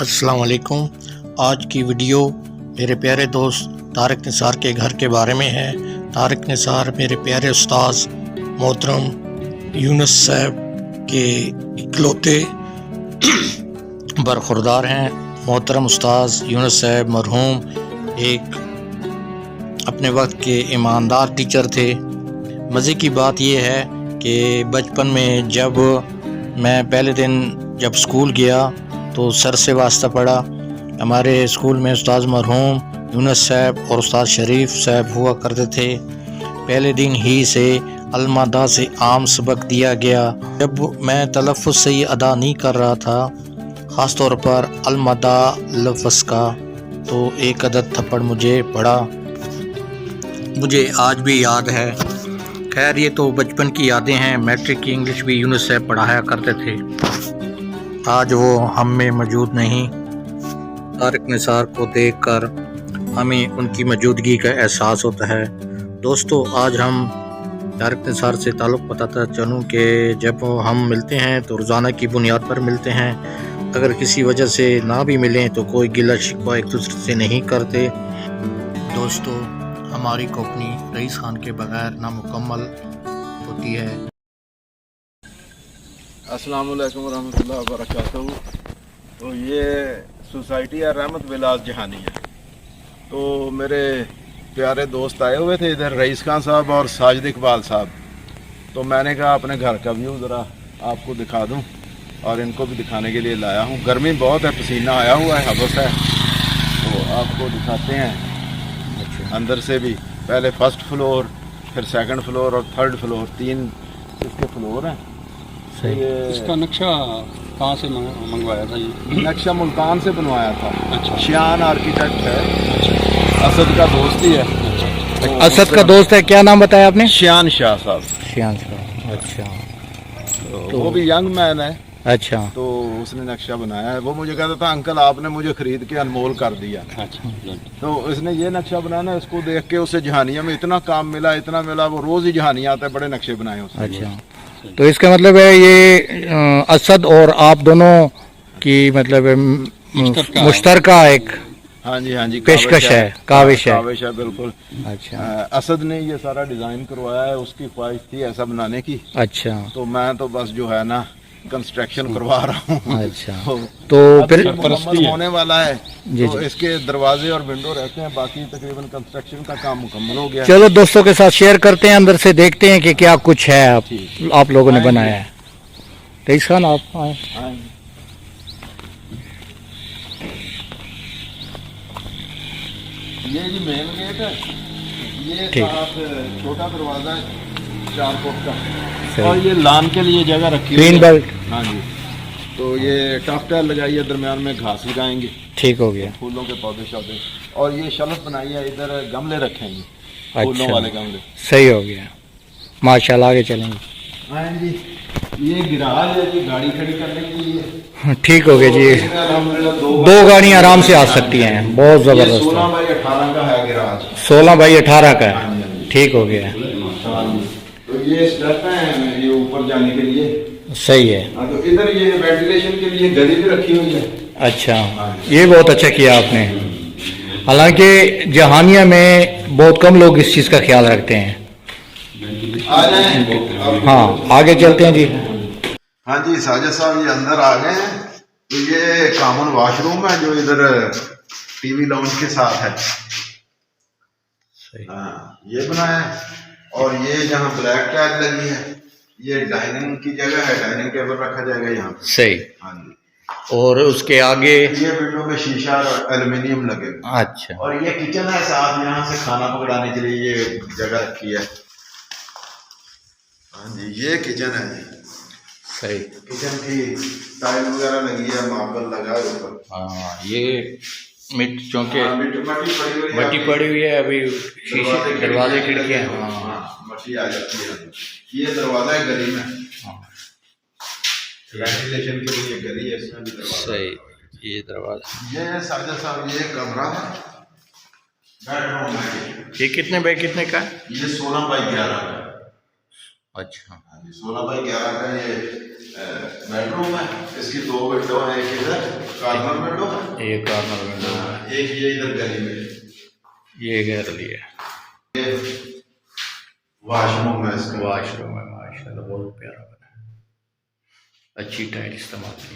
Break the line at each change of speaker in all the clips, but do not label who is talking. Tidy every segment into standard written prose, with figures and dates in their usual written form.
अस्सलाम वालेकुम। आज की वीडियो मेरे प्यारे दोस्त तारिक निसार के घर के बारे में है। तारिक निसार मेरे प्यारे उस्ताद मोहतरम यूनुस साहब के इकलौते बरखुरदार हैं। मोहतरम उस्ताद यूनुस साहब मरहूम एक अपने वक्त के ईमानदार टीचर थे। मज़े की बात यह है कि बचपन में जब मैं पहले दिन जब स्कूल गया तो सर से वास्ता पड़ा। हमारे स्कूल में उस्ताद मरहूम यूनुस साहब और उस्ताद शरीफ साहब हुआ करते थे। पहले दिन ही से अलमादा से आम सबक दिया गया। जब मैं तलफ़्फ़ुज़ सही अदा नहीं कर रहा था, ख़ास तौर पर अलमादा लफ्ज़ का, तो एक अदद थप्पड़ मुझे पड़ा। मुझे आज भी याद है। खैर ये तो बचपन की यादें हैं। मैट्रिक की इंग्लिश भी यूनुस साहब पढ़ाया करते थे। आज वो हम में मौजूद नहीं। तारिक निसार को देखकर हमें उनकी मौजूदगी का एहसास होता है। दोस्तों, आज हम तारिक निसार से ताल्लुक़ बताता चलूँ कि जब हम मिलते हैं तो रोज़ाना की बुनियाद पर मिलते हैं। अगर किसी वजह से ना भी मिलें तो कोई गिला शिकवा एक दूसरे से नहीं करते। दोस्तों, हमारी कंपनी रईस खान के बगैर नामुकम्मल होती है।
अस्सलाम वालेकुम रहमतुल्लाहि व बरकातहू। तो ये सोसाइटी है रहमत विलास जहानी है। तो मेरे प्यारे दोस्त आए हुए थे इधर, रईस खान साहब और साजिद इकबाल साहब। तो मैंने कहा अपने घर का व्यू ज़रा आपको दिखा दूं और इनको भी दिखाने के लिए लाया हूं। गर्मी बहुत है, पसीना आया हुआ है, हवस है, तो आपको दिखाते हैं। अच्छा। अंदर से भी पहले फर्स्ट फ्लोर, फिर सेकंड फ्लोर और थर्ड फ्लोर, 3 इसके फ्लोर हैं।
इसका नक्शा कहाँ से मंगवाया था? ये
नक्शा मुल्तान से बनवाया था।
अच्छा।
शियान आर्किटेक्ट है। अच्छा। असद का दोस्त ही है।
अच्छा। असद का दोस्त है। क्या नाम बताया आपने?
शियान शाह साहब।
शियान शाह। अच्छा।
तो वो भी यंग मैन है।
अच्छा।
तो उसने नक्शा बनाया है। वो मुझे कहता था अंकल आपने मुझे खरीद के अनमोल कर दिया।
अच्छा।
तो इसने ये नक्शा बनाया ना, इसको देख के उसे जहानिया में इतना काम मिला, इतना मिला, वो रोज ही जहानिया आता है, बड़े नक्शे बनाए उसने।
अच्छा, तो इसका मतलब है ये असद और आप दोनों की मतलब मुश्तरका एक
हाँ जी
पेशकश है, काविश है।
काविश है, बिल्कुल।
अच्छा।
असद ने ये सारा डिजाइन करवाया है, उसकी ख्वाहिश थी ऐसा बनाने की।
अच्छा।
तो मैं तो बस जो है ना कंस्ट्रक्शन करवा रहा हूँ।
अच्छा। तो फिर
मुकम्मल होने वाला है।
जी
तो
जी।
इसके दरवाजे और विंडो रहते हैं, बाकी तकरीबन कंस्ट्रक्शन का काम मुकम्मल हो गया।
चलो दोस्तों के साथ शेयर करते हैं, अंदर से देखते हैं कि क्या कुछ है आप लोगों ने बनाया है। रईस खान आप आए।
ये जी मेन गेट है। ये
ठीक।
साथ छोटा दरवाजा है 4 फुट का, और ये लान के लिए जगह रखी
ग्रीन बेल्ट।
हाँ जी। तो ये टफ टाइल लगाई है, दरमियान में घास लगाएंगे।
ठीक हो गया।
फूलों के पौधे शौधे, और ये शेल्फ बनाई है, इधर गमले रखेंगे।
अच्छा।
फूलों वाले गमले।
सही हो गया, माशाल्लाह। आगे चलेंगे।
हाँ जी। ये गिराज है जी, गाड़ी खड़ी करने के लिए।
ठीक हो गया जी। 2 गाड़ियाँ आराम से आ सकती हैं। बहुत ज़बरदस्त।
16 बाई 18 का है गिराज।
16 बाई 18 का है। ठीक हो गया।
तो ये स्टेप है ये ऊपर जाने के लिए।
सही है।
तो इधर ये वेंटिलेशन के लिए गली भी रखी हुई है।
अच्छा, ये बहुत अच्छा किया आपने। हालांकि जहानिया में बहुत कम लोग इस चीज़ का ख्याल रखते हैं।
आ जाए।
हाँ, आगे चलते हैं जी।
हाँ जी, साजिद साहब ये अंदर आ गए हैं। तो ये कॉमन वॉशरूम है जो इधर टीवी लाउंज के साथ है। हाँ, ये बनाया है। और ये जहाँ ब्लैक टाइल लगी है, ये डाइनिंग की जगह है, डाइनिंग टेबल रखा जाएगा यहाँ पे।
सही।
हाँ जी।
और उसके आगे
ये विंडो में शीशा और एल्युमिनियम लगेगा।
अच्छा। और
ये किचन है साथ, यहाँ से खाना पकड़ाने के लिए ये जगह रखी है। हाँ जी, ये किचन है जी।
सही।
किचन की टाइल वगैरह लगी है, मार्बल लगा है ऊपर।
हाँ, ये मिट्टी चौंके
मट्टी
पड़ी हुई है अभी। शीशे के दरवाजे खिड़कियाँ। हाँ,
मट्टी आ जाती है। ये दरवाजा है गली में। वेंटिलेशन के लिए गली है, इसमें भी दरवाजा।
सही। ये दरवाजा।
ये साजिद साहब ये कमरा है, बेडरूम है।
ये कितने बाई कितने का?
ये 16 बाई 11 का।
अच्छा।
16 बाई 11 का ये बेडरूम है। इसकी 2 विंडो है, एक इधर कॉर्नर विंडो है,
ये कॉर्नर विंडो है,
एक ये इधर गली में,
ये गैर लिए
ये वॉशरूम है इसका।
वॉशरूम है, माशाल्लाह बहुत प्यारा बना है, अच्छी टाइल इस्तेमाल की।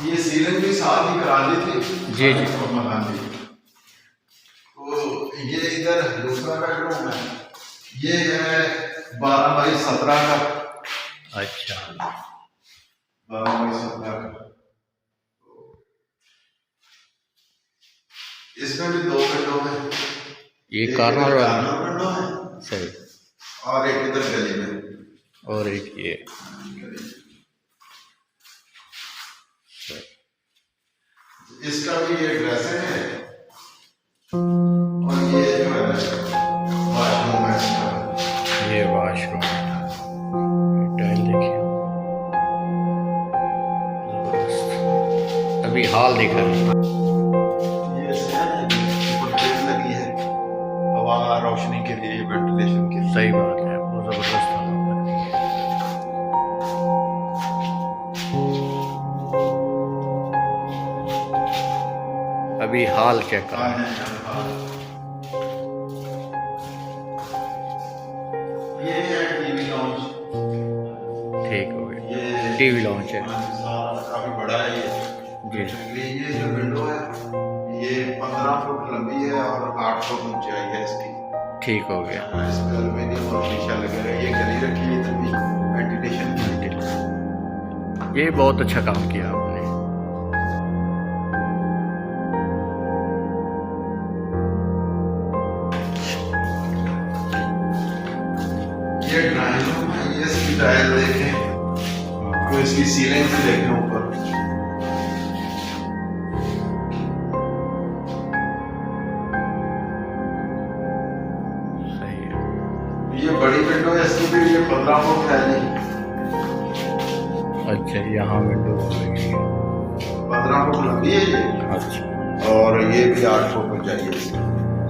ये सीलिंग भी साथ ही करा दी थी
जी जी।
मकान की। तो ये इधर दूसरा बेडरूम है, ये है 12x17 का।
अच्छा
12x17 का। इसमें भी 2 विंडो है,
ये
एक
कॉर्नर
इधर
वाला
कॉर्नर विंडो है
सही,
और एक इधर गली में,
और एक ये
इसका भी ये ड्रेसिंग है और ये जो है वॉशरूम है इसका।
ये वॉशरूम है, टाइल देखिए जबरदस्त। अभी हाल देखा है,
ये ऊपर प्लेट लगी है हवा रोशनी के लिए, वेंटिलेशन के लिए।
सही बात है, वो जबरदस्त हवा लग रही है। अभी हाल चेक कर रहे हैं।
ये है टीवी लॉन्च,
ठीक हो गया,
ये
टीवी लॉन्च है
काफी बड़ा है ये
जी।
ये जो विंडो है ये 15 फुट लंबी है और 8 फुट ऊंचाई है इसकी।
ठीक हो गया,
इस पे एल्युमिनियम और शीशा लगे रहे, ये गली रखी है इधर भी वेंटिलेशन की।
ये बहुत अच्छा काम किया आपने।
ये ड्राइंग रूम है, ये इसकी टाइल देखें तो इसकी सीलिंग भी देखें ऊपर।
सही है,
ये बड़ी विंडो है, इसकी भी ये 15 फुट है जी।
अच्छा यहाँ विंडो लगी है,
15 फुट लंबी है ये
अच्छा
और ये भी 8 फुट ऊंचाई है इसकी।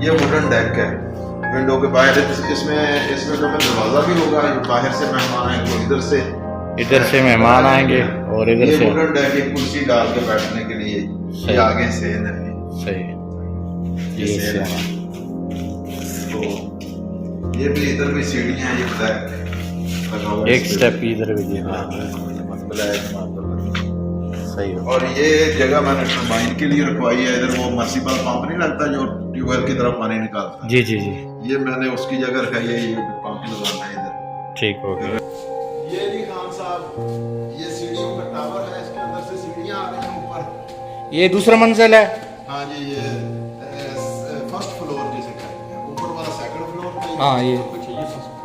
ये वुडन डेक है विंडो के बाहर, इसमें जो दरवाजा भी होगा, बाहर से मेहमान आएंगे, इधर से
मेहमान आएंगे और इधर
ये
से
वुडन डेक एक कुर्सी डाल के बैठने के लिए, ये आगे से इधर की,
सही,
ये
ये
से तो ये भी इधर भी सीढ़ियां, ये ब्लैक लगा हुआ है
एक
इस पे।
स्टेप इधर भी दिया,
ब्लैक मार्बल।
सही हो।
और ये जगह मैंने टर्बाइन के लिए रखवाई है, इधर वो मर्सिबल पंप नहीं लगता जो ट्यूबवेल की तरफ पानी निकालता है,
जी जी जी,
ये मैंने उसकी जगह रखा है, ये पंप लगाना है इधर।
ठीक हो गया।
ये जी खान साहब, ये सीढ़ियों का टावर है, इसके अंदर से सीढ़ियां आ रही हैं ऊपर।
ये दूसरा मंजिल है,
हाँ जी, ये फर्स्ट फ्लोर जिसे कहते हैं, ऊपर वाला सेकंड फ्लोर पे।
हाँ ये
कुछ ये सस्ता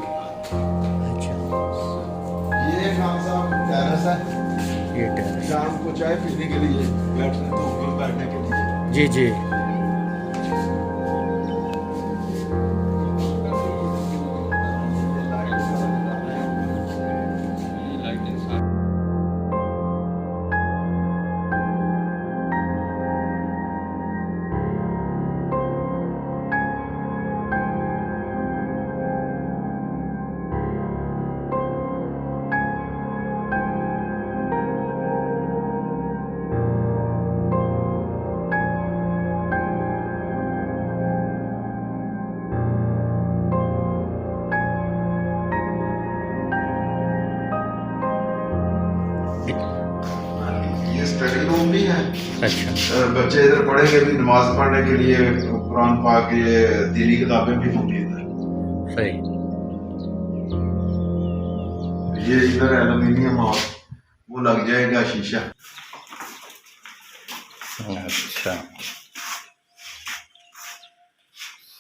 ये खान साहब टेरेस है,
ये टेरेस,
शाम को चाय पीने के लिए बैठने, धूप में बैठने के लिए।
जी जी।
ये स्टडी रूम भी है,
अच्छा
बच्चे इधर पढ़ेंगे भी, नमाज पढ़ने के लिए, कुरान पाक ये दीनी किताबें भी होंगी इधर।
सही,
ये इधर एल्युमिनियम और वो लग जाएगा शीशा।
अच्छा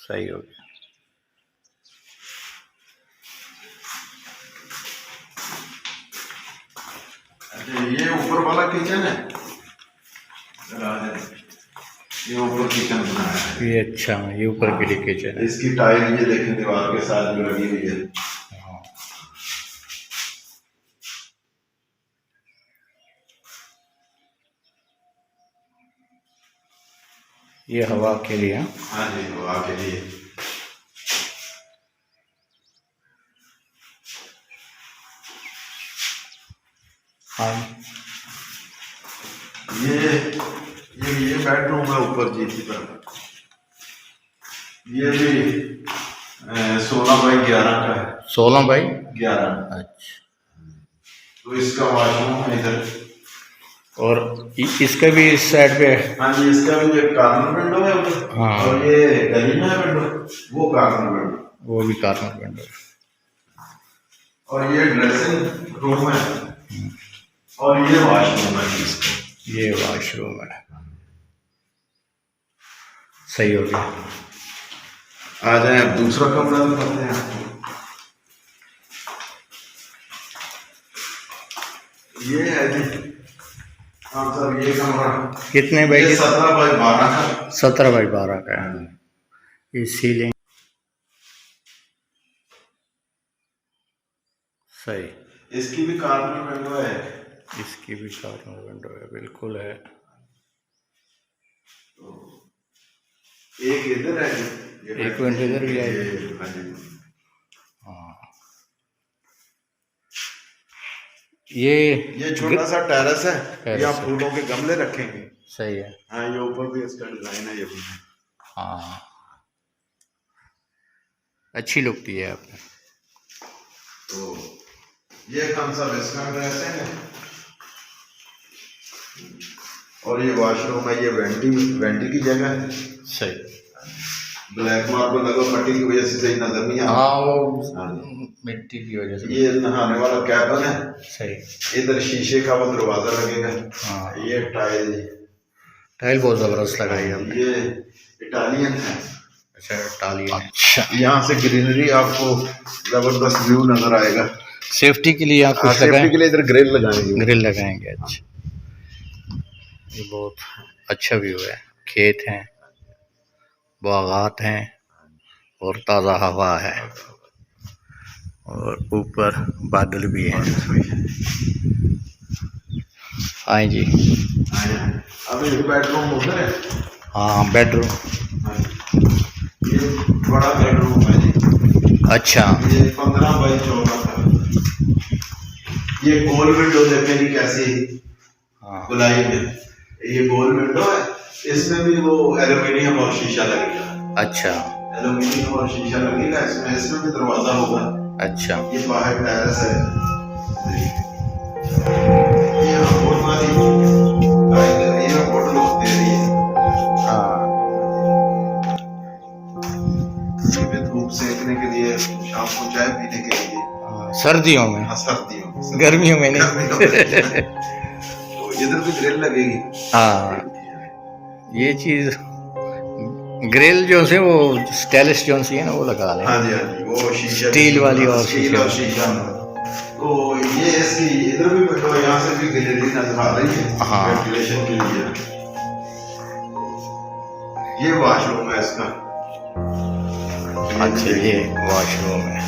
सही हो गया।
अच्छा, ये ऊपर वाला किचन है, ये ऊपर किचन बनाया है।
ये अच्छा, ये ऊपर के लिए किचन है।
इसकी टाइल ये देखें दीवार के साथ जो लगी हुई है।
हाँ। ये हवा के लिए,
हाँ जी, हवा के लिए।
हाँ
ये बेडरूम है ऊपर जी की तरफ। ये भी 16x11 का है।
16x11। अच्छा।
तो इसका वॉशरूम है इधर।
और इसका भी इस साइड पे है।
हाँ जी, इसका भी एक कॉर्नर विंडो है उधर।
हाँ।
और ये गली में है विंडो, वो कॉर्नर विंडो,
वो भी कॉर्नर विंडो है।
और ये ड्रेसिंग रूम है और ये वॉशरूम है इसका।
ये वॉशरूम है। सही हो गया।
आ जाए अब दूसरा कमरा दिखाते हैं आपको। ये है जी। हाँ सर, ये कमरा
कितने बाई?
17x12 का।
17x12 का है। ये सीलिंग सही।
इसकी भी कॉर्नर विंडो है।
इसकी भी कॉर्नर विंडो है, बिल्कुल है।
एक इधर है,
एक विंडो इधर भी है। हाँ। ये
छोटा सा टेरेस है, यहाँ फूलों के गमले रखेंगे।
सही है।
हाँ, ये ऊपर भी इसका डिजाइन है ये भी।
हाँ, अच्छी लुक दी है आपने।
तो ये कौन सा रेस्टोरेंट रहते हैं और ये वॉशरूम है। ये वेंटी की जगह है।
सही।
ब्लैक मार्बल लगा, पट्टी की वजह से सही नजर नहीं आता।
हाँ, वो मिट्टी की वजह से।
ये नहाने वाला कैबिन है।
सही।
इधर शीशे का वो दरवाजा लगेगा।
हाँ।
ये टाइल
बहुत जबरदस्त लगाई है।
ये इटालियन है।
अच्छा, इटालियन। अच्छा,
यहाँ से ग्रीनरी आपको जबरदस्त व्यू नजर आएगा।
सेफ्टी के लिए आप कुछ
सेफ्टी के लिए इधर ग्रिल
लगाएंगे। अच्छा, ये बहुत अच्छा व्यू है। खेत हैं, बागात हैं और ताज़ा हवा है और ऊपर बादल भी हैं। हाँ जी।
अब ये बेडरूम उधर है।
हाँ, बेडरूम।
ये बड़ा बेडरूम है जी।
अच्छा।
ये 15x14 का। ये गोल विंडो देखें जी कैसी।
हाँ,
गुलाई में ये गोल विंडो है। इसमें भी वो एल्यूमिनियम और शीशा लगेगा।
अच्छा,
एल्यूमिनियम और शीशा लगेगा इसमें भी दरवाजा होगा।
अच्छा।
ये बाहर टेरेस है। ये होटल वाली ये होटल लोग दे रही है।
हाँ,
ये धूप सेकने के लिए, शाम को चाय पीने के लिए।
सर्दियों में।
हाँ, सर्दियों में।
गर्मियों में नहीं।
तो इधर भी ग्रिल लगेगी।
हाँ, ये चीज ग्रिल जो से वो स्टेनलेस जो सी है ना, वो लगा लें।
हाँ जी, हाँ जी, वो शीशा
स्टील वाली और
शीशा। तो ये इसकी इधर भी विंडो, यहाँ से भी गैलरी नजर आ रही है।
हाँ,
वेंटिलेशन के लिए। ये वॉशरूम है इसका।
अच्छा, ये वॉशरूम है।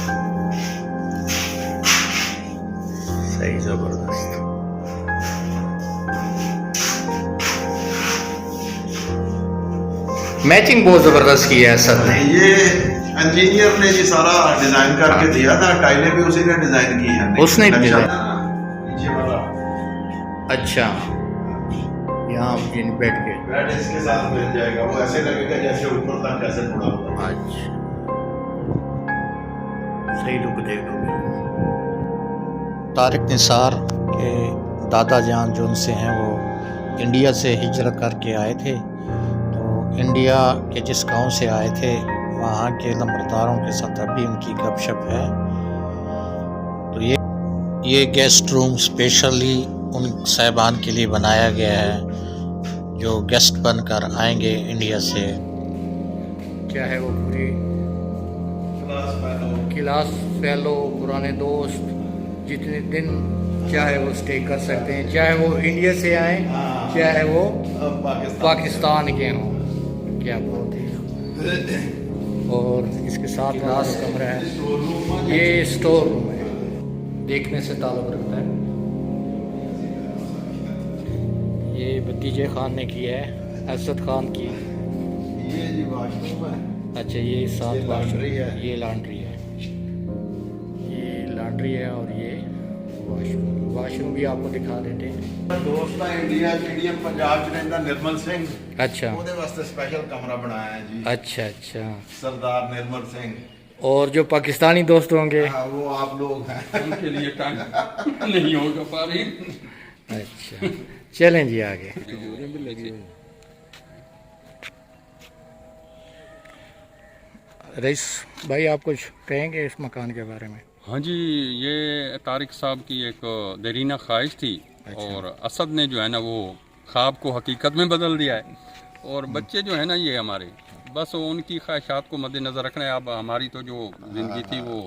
सही, जबरदस्त। मैचिंग बहुत जबरदस्त की है सर ने।
ये इंजीनियर ने ये सारा डिजाइन करके दिया था। टाइलें भी उसी ने डिजाइन की है।
उसने डिजाइन।
नीचे वाला।
अच्छा, यहाँ बैठ के
बेड इसके साथ मिल जाएगा। वो ऐसे लगेगा जैसे ऊपर तक ऐसे मुड़ा हुआ।
अच्छा, सही लुक देख लो। तारिक निसार के दादा जान जो उनसे हैं वो इंडिया से हिजरत करके आए थे। तो इंडिया के जिस गांव से आए थे वहाँ के नंबरदारों के साथ अभी उनकी गपशप है। तो ये गेस्ट रूम स्पेशली उन साहिबान के लिए बनाया गया है जो गेस्ट बनकर आएंगे इंडिया से। क्या है वो पूरी क्लास फेलो, पुराने दोस्त, जितने दिन चाहे वो स्टे कर सकते हैं, चाहे वो इंडिया से आए चाहे वो पाकिस्तान के हों। क्या बात है। और इसके साथ लास्ट कमरा है, ये स्टोर रूम है, देखने से ताल्लुक़ रखता है। ये भतीजे खान ने की है, असद खान की।
ये जी वॉशरूम है।
अच्छा, ये साथ
लॉन्ड्री है।
ये लॉन्ड्री है, ये लॉन्ड्री है और ये वाशरूम भी आपको दिखा देते हैं।
दोस्त है इंडिया इंडियन पंजाब च रहिंदा निर्मल सिंह,
अच्छा
ਉਹਦੇ ਵਾਸਤੇ स्पेशल कमरा बनाया है जी।
अच्छा अच्छा।
सरदार निर्मल सिंह।
और जो पाकिस्तानी दोस्त होंगे
हाँ, वो आप लोग हैं।
उनके लिए टाइम नहीं होगा पारी।
अच्छा चलें जी आगे। रईस भाई आप कुछ कहेंगे इस मकान के बारे में?
हाँ जी, ये तारिक साहब की एक देरीना ख्वाहिश थी और असद ने जो है ना वो ख्वाब को हकीकत में बदल दिया है। और बच्चे जो है ना ये हमारे बस उनकी ख्वाहिशात को मद्देनज़र रखना है। अब हमारी तो जो ज़िंदगी थी वो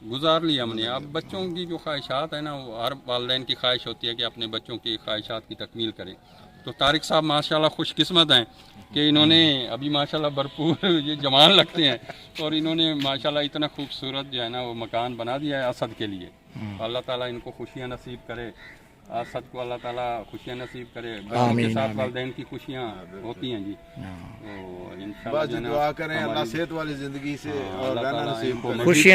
गुजार ली हमने। अब बच्चों की जो ख्वाहिशात है ना, वो हर वालिदैन की ख्वाहिश होती है कि अपने बच्चों की ख्वाहिशात की तकमील करें। तो तारिक साहब माशाल्लाह खुशकिस्मत हैं कि इन्होंने अभी माशाल्लाह भरपूर ये जवान लगते हैं और इन्होंने माशाल्लाह इतना खूबसूरत जो है ना वो मकान बना दिया है असद के लिए। अल्लाह ताला इनको खुशियाँ नसीब करे, असद को अल्लाह ताला खुशियाँ नसीब करे। बच्चों के साथ वालिदैन की खुशियाँ होती हैं जी। तो इंशाल्लाह
बस दुआ करें अल्लाह सेहत वाली जिंदगी से और रहना नसीब करे।
खुशियाँ